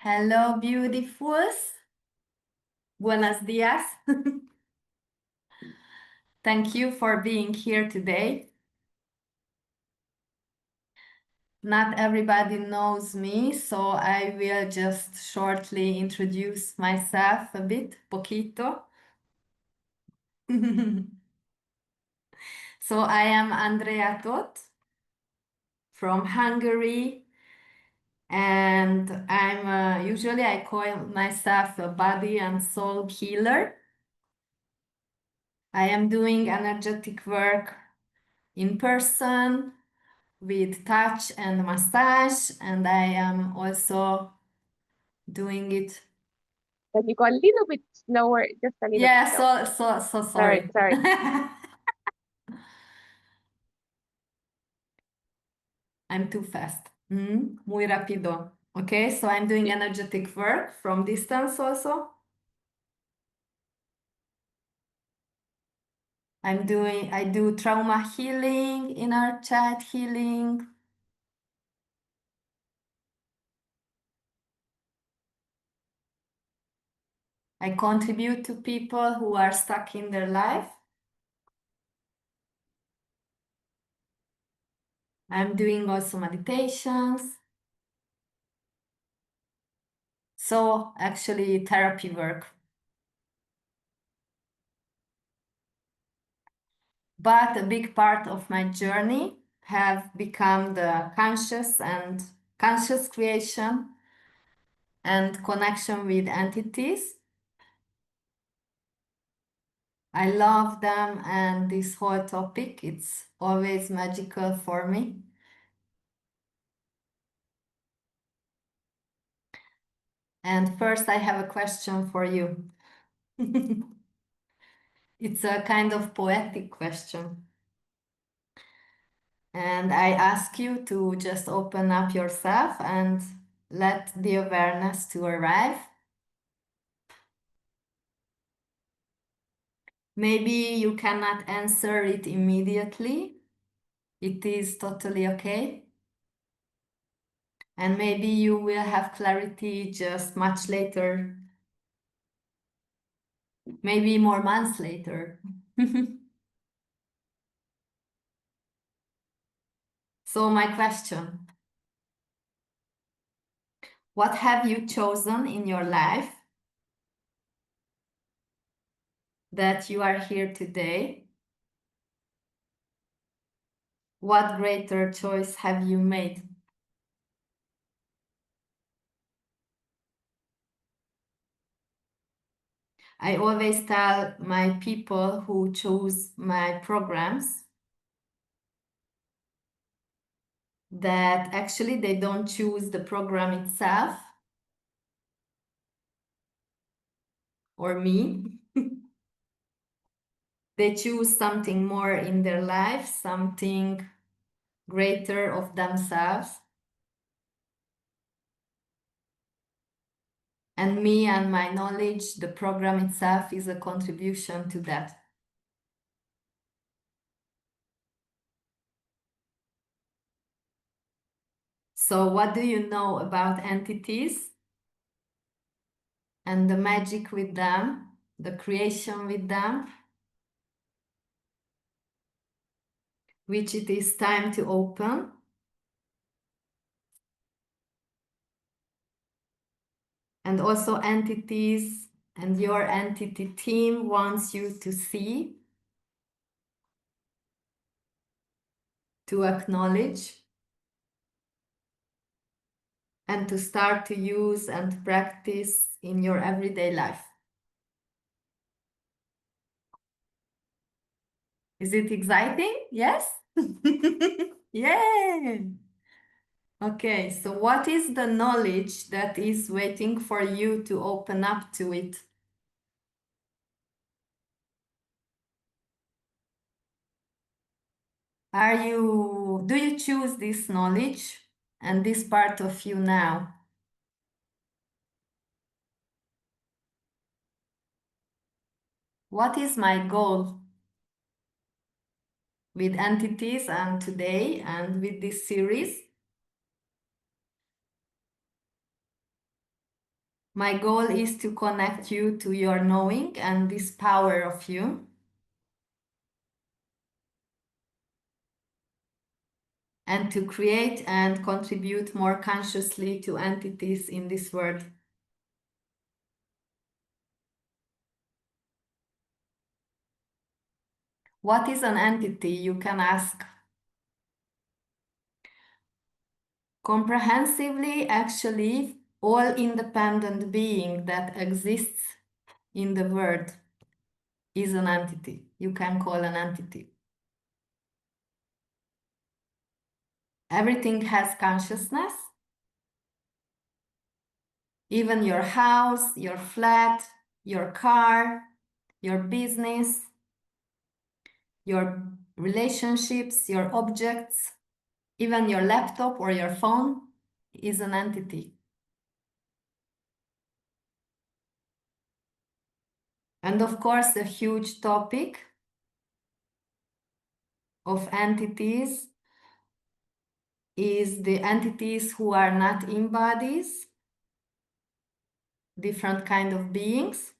Hello, beautifuls. Buenos días. Thank you for being here today. Not everybody knows me, so I will just shortly introduce myself a bit, poquito. So I am Andrea Tot from Hungary, and I'm usually I call myself a body and soul healer. I am doing energetic work in person with touch and massage, and I am also doing it. Can you go a little bit slower? Just a little bit Yeah, slower. so sorry. Sorry. I'm too fast. Muy rápido. Okay, so I'm doing energetic work from distance also. I do trauma healing, inner child healing. I contribute to people who are stuck in their life. I'm doing also meditations. So actually therapy work. But a big part of my journey have become the conscious creation and connection with entities. I love them, and this whole topic, it's always magical for me. And first, I have a question for you. It's a kind of poetic question. And I ask you to just open up yourself and let the awareness to arrive. Maybe you cannot answer it immediately. It is totally okay. And maybe you will have clarity just much later, maybe more months later. So my question, what have you chosen in your life that you are here today? What greater choice have you made? I always tell my people who choose my programs that actually they don't choose the program itself or me. They choose something more in their life, something greater of themselves. And me and my knowledge, the program itself is a contribution to that. So what do you know about entities and the magic with them, the creation with them, which it is time to open? And also entities and your entity team wants you to see, to acknowledge, and to start to use and practice in your everyday life. Is it exciting? Yes? Yay! Okay, so what is the knowledge that is waiting for you to open up to it? Do you choose this knowledge and this part of you now? What is my goal with entities and today and with this series? My goal is to connect you to your knowing and this power of you. And to create and contribute more consciously to entities in this world. What is an entity, you can ask? Comprehensively, actually, all independent being that exists in the world is an entity. You can call an entity. Everything has consciousness. Even your house, your flat, your car, your business, your relationships, your objects, even your laptop or your phone is an entity. And of course, a huge topic of entities is the entities who are not in bodies, different kind of beings.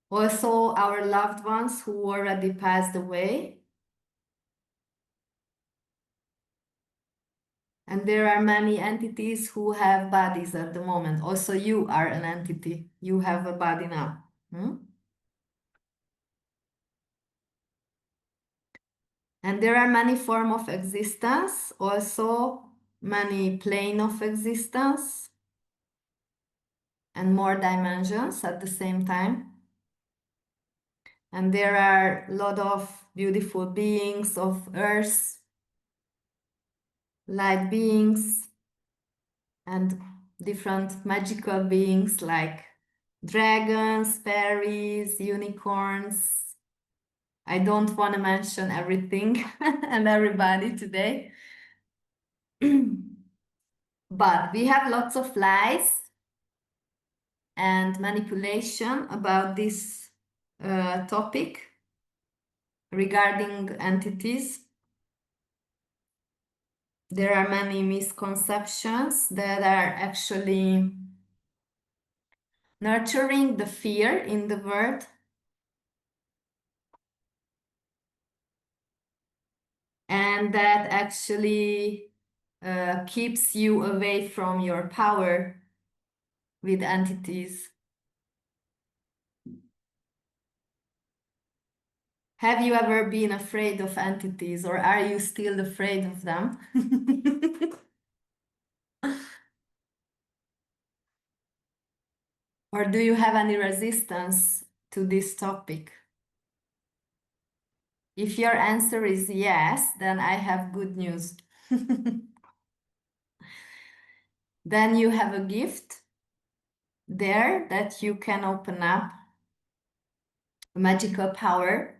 Also, our loved ones who already passed away. And there are many entities who have bodies at the moment. Also, you are an entity. You have a body now. And there are many forms of existence, also many plane of existence, and more dimensions at the same time. And there are a lot of beautiful beings of earth, light beings, and different magical beings like dragons, fairies, unicorns. I don't want to mention everything and everybody today. But we have lots of lies and manipulation about this topic regarding entities. There are many misconceptions that are actually nurturing the fear in the world. And that actually keeps you away from your power with entities. Have you ever been afraid of entities, or are you still afraid of them? Or do you have any resistance to this topic? If your answer is yes, then I have good news. Then you have a gift there that you can open up, a magical power.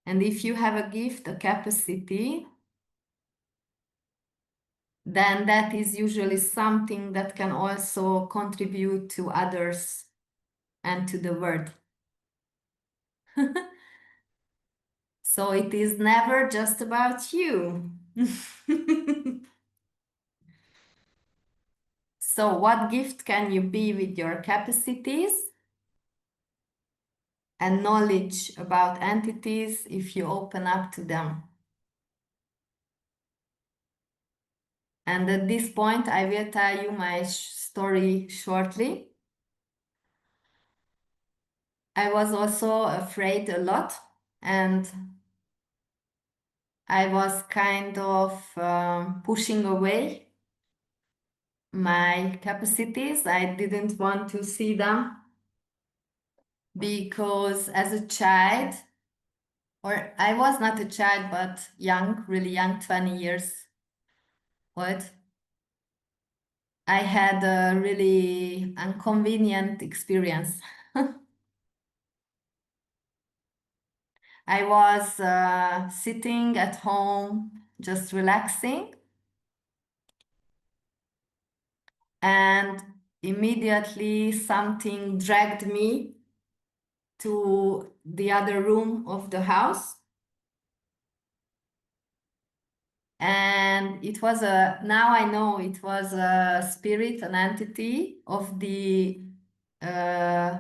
And if you have a gift, a capacity, then that is usually something that can also contribute to others and to the world. So it is never just about you. So what gift can you be with your capacities and knowledge about entities if you open up to them? And at this point, I will tell you my story shortly. I was also afraid a lot, and I was kind of pushing away my capacities. I didn't want to see them because as a child, or I was not a child, but young, really young, 20 years old, I had a really inconvenient experience. I was sitting at home, just relaxing, and immediately something dragged me to the other room of the house. And And it was now I know it was a spirit, an entity of the uh,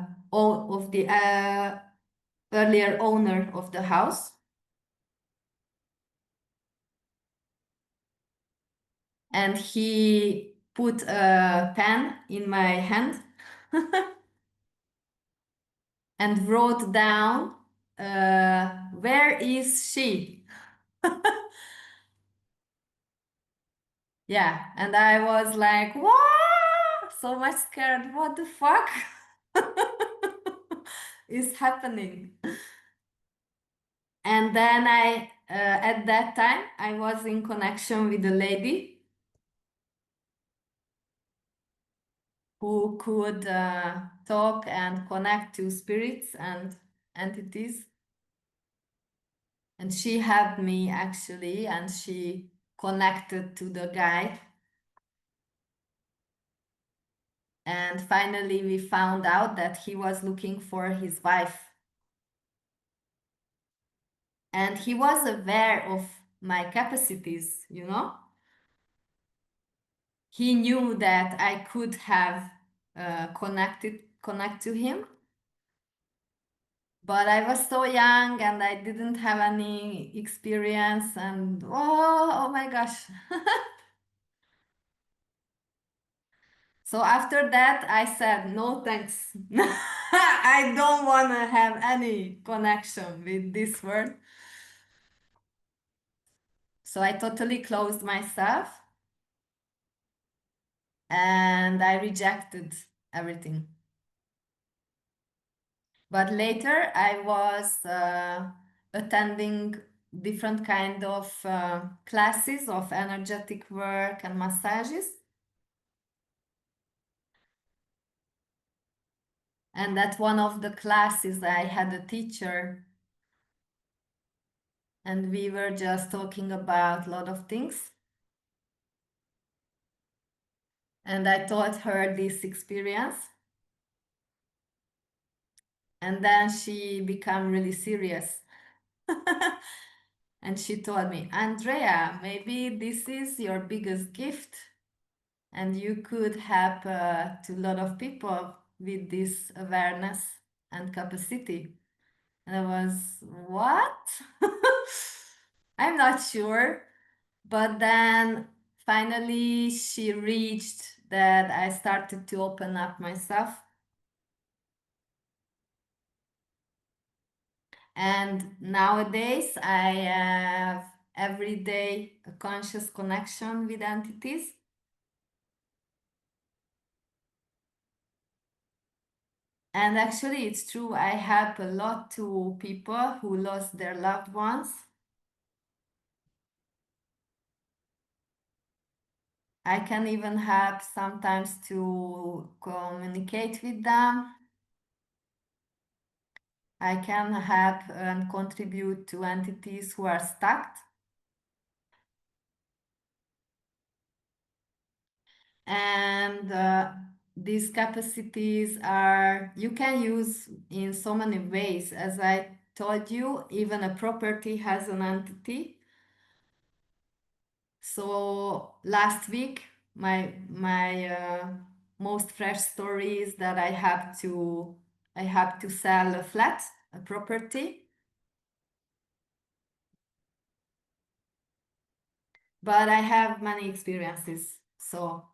earlier owner of the house. And he put a pen in my hand and wrote down, where is she? Yeah, and I was like, what? So much scared. What the fuck is happening? And then at that time, I was in connection with a lady who could talk and connect to spirits and entities. And she helped me actually, and she connected to the guy. And finally, we found out that he was looking for his wife. And he was aware of my capacities, you know? He knew that I could have connect to him. But I was so young and I didn't have any experience, and oh my gosh. So after that, I said, no thanks. I don't want to have any connection with this world. So I totally closed myself and I rejected everything. But later I was attending different kind of classes of energetic work and massages. And at one of the classes, I had a teacher and we were just talking about a lot of things. And I taught her this experience. And then she became really serious. And she told me, Andrea, maybe this is your biggest gift. And you could help to a lot of people with this awareness and capacity. And I was, what? I'm not sure. But then finally she reached that I started to open up myself. And nowadays I have every day a conscious connection with entities. And actually it's true, I help a lot to people who lost their loved ones. I can even help sometimes to communicate with them. I can help and contribute to entities who are stuck. And these capacities are, you can use in so many ways. As I told you, even a property has an entity. So last week, my most fresh story is that I have to sell a flat, a property. But I have many experiences. So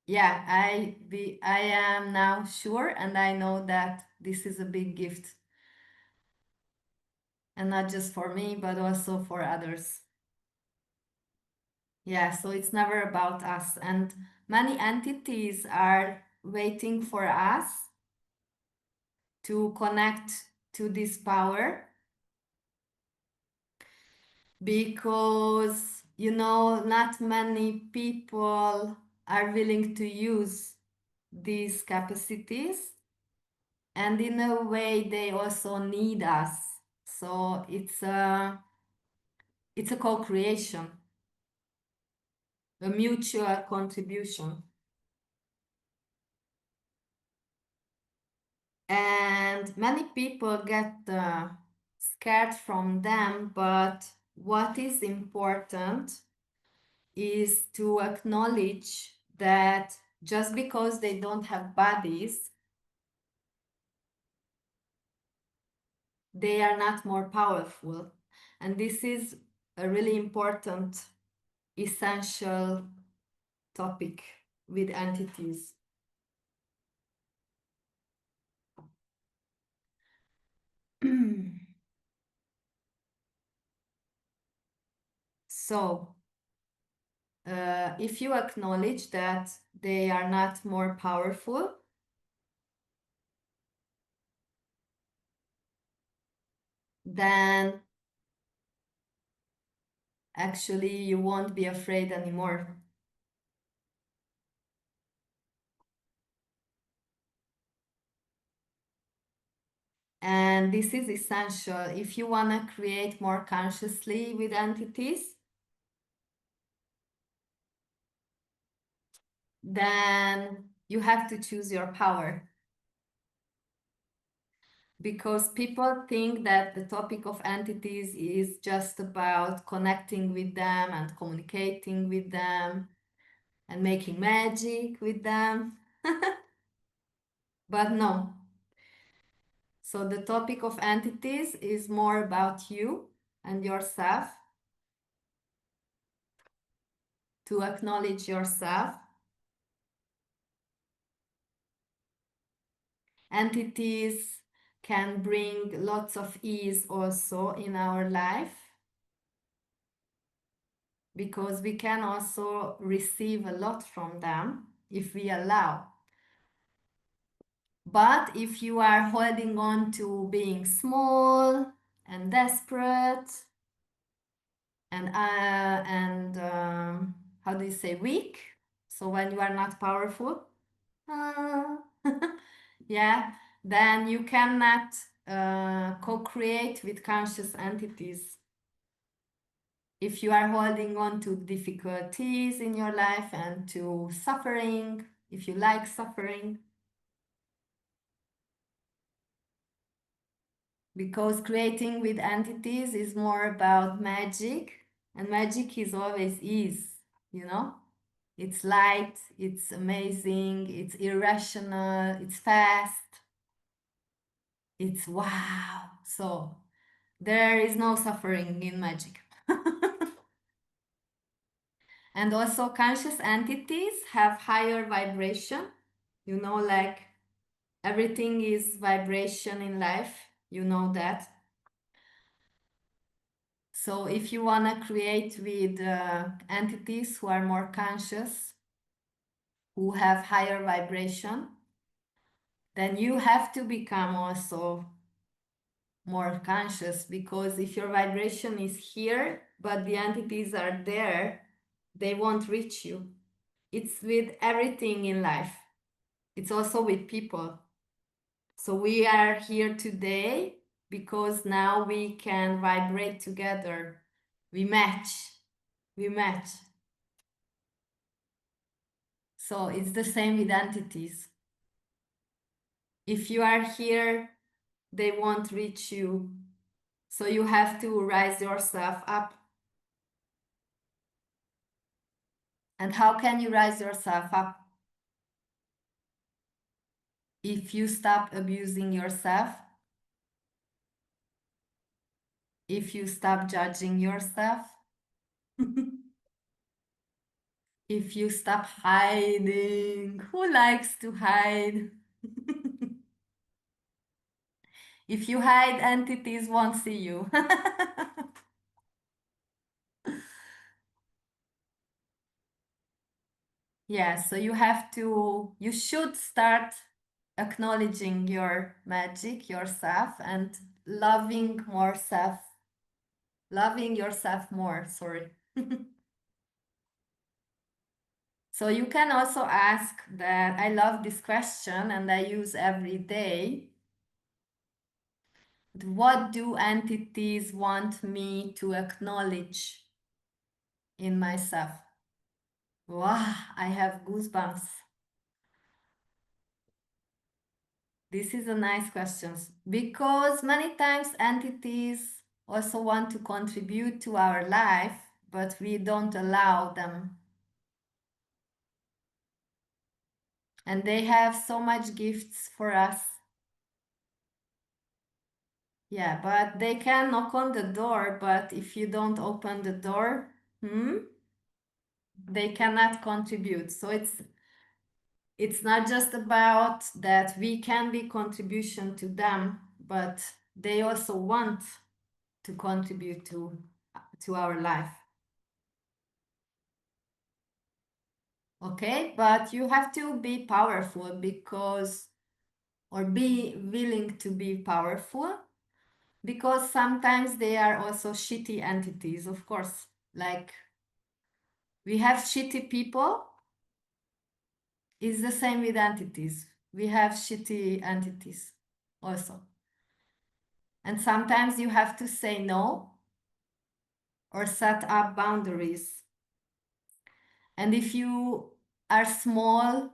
yeah, I am now sure and I know that this is a big gift. And not just for me, but also for others. Yeah, so it's never about us. And many entities are waiting for us to connect to this power because, you know, not many people are willing to use these capacities. And in a way, they also need us. So it's a co-creation, a mutual contribution. And many people get scared from them, but what is important is to acknowledge that just because they don't have bodies, they are not more powerful. And this is a really important, essential topic with entities. So, if you acknowledge that they are not more powerful, then actually you won't be afraid anymore. And this is essential if you want to create more consciously with entities. Then you have to choose your power. Because people think that the topic of entities is just about connecting with them and communicating with them and making magic with them. But no. So the topic of entities is more about you and yourself, to acknowledge yourself. Entities can bring lots of ease also in our life, because we can also receive a lot from them if we allow. But if you are holding on to being small and desperate and how do you say, weak? So when you are not powerful, yeah, then you cannot co-create with conscious entities. If you are holding on to difficulties in your life and to suffering, if you like suffering, because creating with entities is more about magic, and magic is always ease, you know? It's light, it's amazing, it's irrational, it's fast, it's wow. So there is no suffering in magic. And also conscious entities have higher vibration, you know, like everything is vibration in life, you know that. So if you want to create with entities who are more conscious, who have higher vibration, then you have to become also more conscious, because if your vibration is here, but the entities are there, they won't reach you. It's with everything in life. It's also with people. So we are here today because now we can vibrate together. We match. We match. So it's the same with entities. If you are here, they won't reach you. So you have to rise yourself up. And how can you rise yourself up? If you stop abusing yourself, if you stop judging yourself, if you stop hiding, who likes to hide? If you hide, entities won't see you. Yeah, so you should start acknowledging your magic, yourself, and loving yourself more, sorry. So you can also ask that, I love this question and I use every day. What do entities want me to acknowledge in myself? Wow, I have goosebumps. This is a nice question, because many times entities also want to contribute to our life, but we don't allow them. And they have so much gifts for us. Yeah, but they can knock on the door, but if you don't open the door, they cannot contribute. So it's not just about that we can be contribution to them, but they also want to contribute to our life. Okay, but you have to be powerful or be willing to be powerful, because sometimes they are also shitty entities, of course. Like, we have shitty people. It's the same with entities. We have shitty entities also. And sometimes you have to say no or set up boundaries. And if you are small,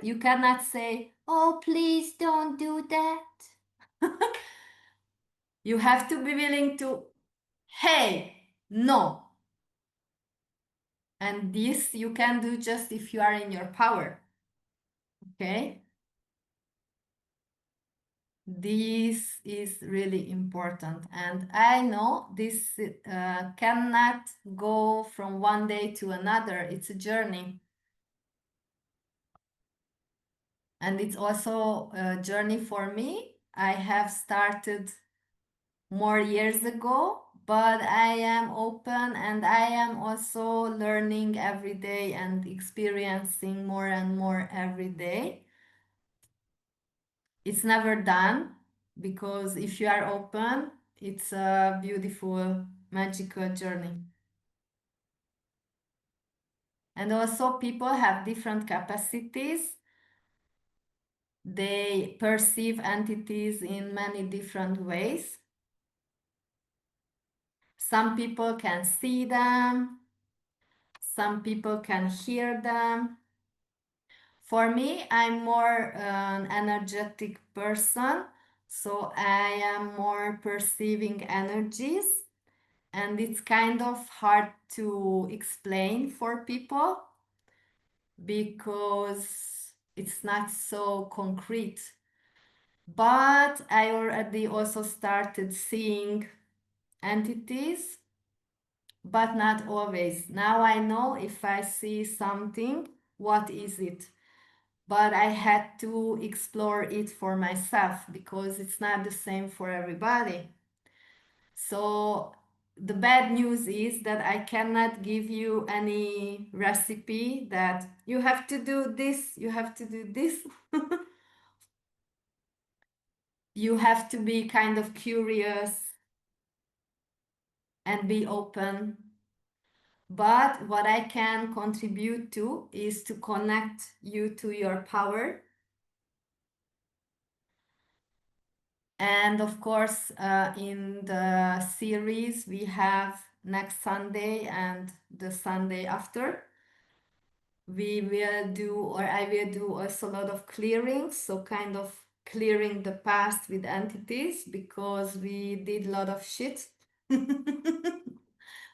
you cannot say, oh, please don't do that. You have to be willing to, hey, no. And this you can do just if you are in your power. Okay? This is really important. And I know this cannot go from one day to another. It's a journey. And it's also a journey for me. I have started more years ago, but I am open and I am also learning every day and experiencing more and more every day. It's never done, because if you are open, it's a beautiful, magical journey. And also, people have different capacities. They perceive entities in many different ways. Some people can see them, some people can hear them. For me, I'm more an energetic person, so I am more perceiving energies, and it's kind of hard to explain for people because it's not so concrete. But I already also started seeing entities, but not always. Now I know if I see something, what is it? But I had to explore it for myself because it's not the same for everybody. So the bad news is that I cannot give you any recipe that you have to do this, you have to do this. You have to be kind of curious and be open. But what I can contribute to is to connect you to your power. And of course, in the series, we have next Sunday and the Sunday after. We will do, or I will do also a lot of clearing. So kind of clearing the past with entities, because we did a lot of shit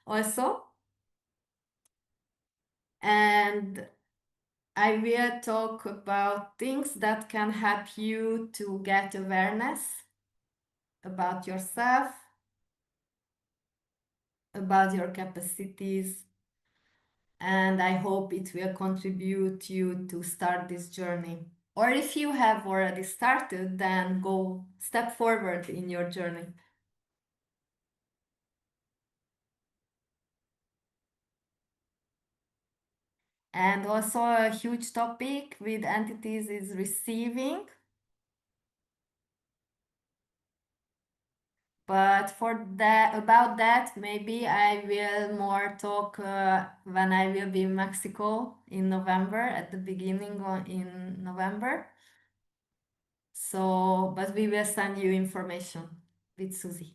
also. And I will talk about things that can help you to get awareness about yourself, about your capacities, and I hope it will contribute you to start this journey. Or if you have already started, then go step forward in your journey. And also a huge topic with entities is receiving. But for that, about that, maybe I will more talk when I will be in Mexico in November, at the beginning in November. So, but we will send you information with Susie.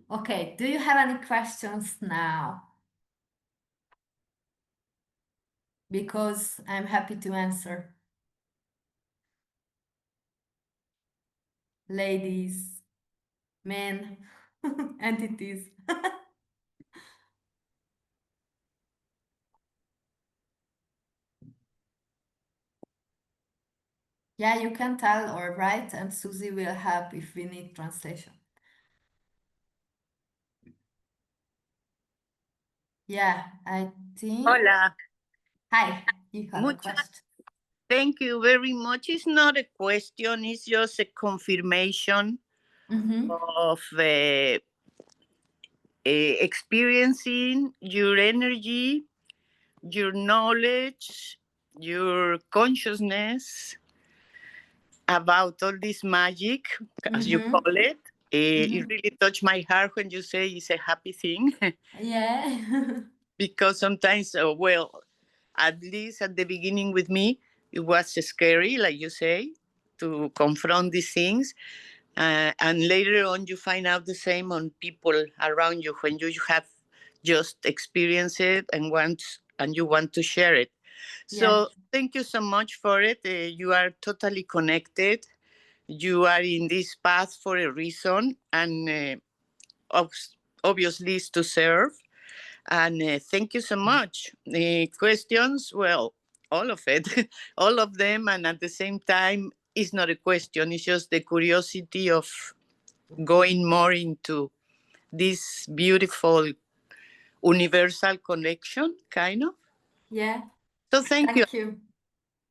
Okay, do you have any questions now? Because I'm happy to answer. Ladies, men, entities. Yeah, you can tell or write, and Susie will help if we need translation. Yeah, I think. Hola. Hi, you have a question. Thank you very much. It's not a question, it's just a confirmation of experiencing your energy, your knowledge, your consciousness about all this magic, as you call it. It really touched my heart when you say it's a happy thing. Yeah. Because sometimes, well, at least at the beginning with me, it was scary, like you say, to confront these things. And later on, you find out the same on people around you when you have just experienced it and you want to share it. So thank you so much for it. You are totally connected. You are in this path for a reason, and obviously is to serve. And thank you so much. Questions? Well, all of it, all of them. And at the same time, it's not a question, it's just the curiosity of going more into this beautiful universal connection, kind of. Yeah. So thank you.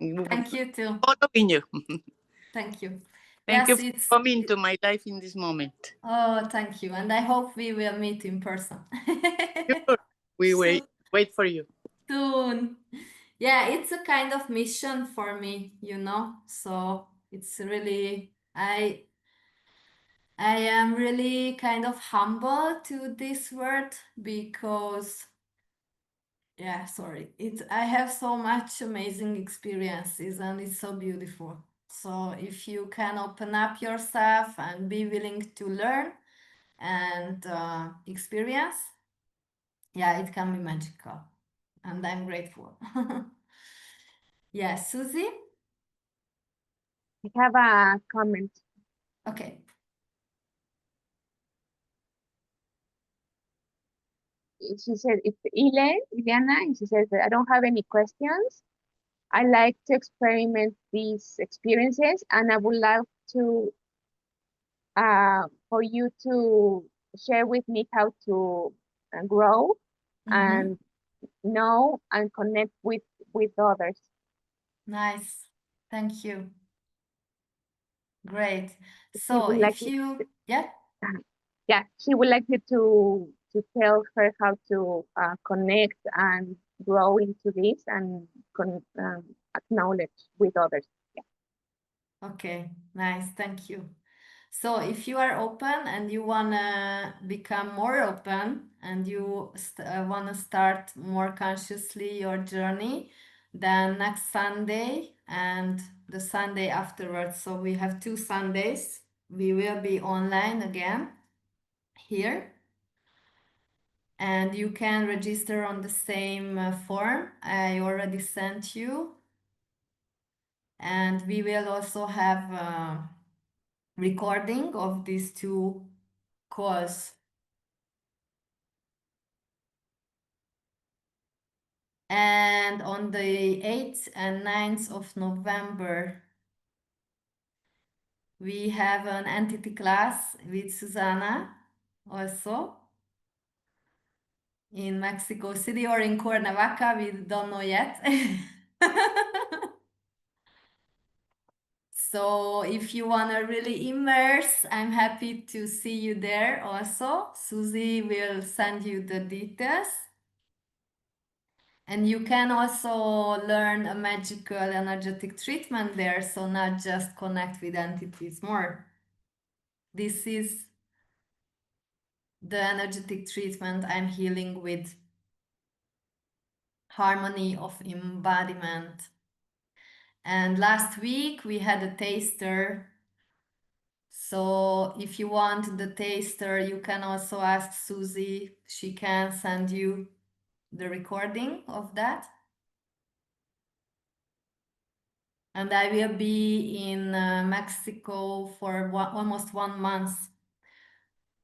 Thank you too. Following you. Thank you. Thank you Yes, for coming to my life in this moment. Oh, thank you. And I hope we will meet in person. Sure. We wait for you. Soon. Yeah, it's a kind of mission for me, So it's really I am really kind of humble to this word because I have so much amazing experiences and it's so beautiful. So if you can open up yourself and be willing to learn and experience, it can be magical. And I'm grateful. Yeah, Susie? I have a comment. Okay. She said, it's Ileana, and she says that I don't have any questions. I like to experiment these experiences, and I would love to for you to share with me how to grow and know and connect with others. Nice. Thank you. Great. She So would like if you, yeah, she would like you to tell her how to connect and grow into this and acknowledge with others. okay, nice. Thank you. So if you are open and you want to become more open and you want to start more consciously your journey, then next Sunday and the Sunday afterwards, so we have 2 Sundays, we will be online again here. And you can register on the same form I already sent you. And we will also have a recording of these 2 calls. And on the 8th and 9th of November, we have an entity class with Susanna also in Mexico City or in Cuernavaca. We don't know yet. So if you want to really immerse, I'm happy to see you there also. Susie will send you the details. And you can also learn a magical energetic treatment there, so not just connect with entities more. This is the energetic treatment I'm healing with harmony of embodiment. And last week we had a taster. So if you want the taster, you can also ask Susie. She can send you the recording of that. And I will be in Mexico for almost 1 month.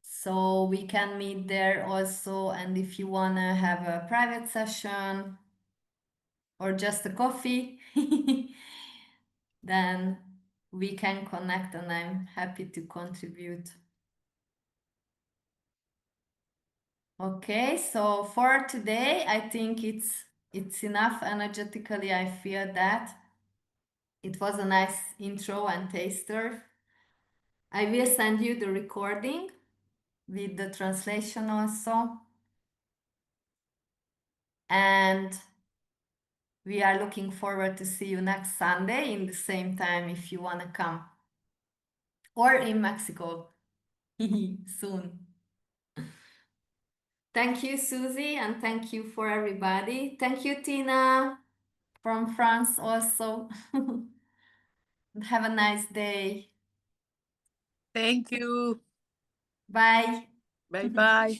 So we can meet there also. And if you want to have a private session or just a coffee, then we can connect, and I'm happy to contribute. Okay, so for today, I think it's enough energetically. I feel that it was a nice intro and taster. I will send you the recording with the translation also. And we are looking forward to see you next Sunday in the same time if you want to come. Or in Mexico soon. Thank you, Susie, and thank you for everybody. Thank you, Tina, from France also. Have a nice day. Thank you. Bye. Bye-bye.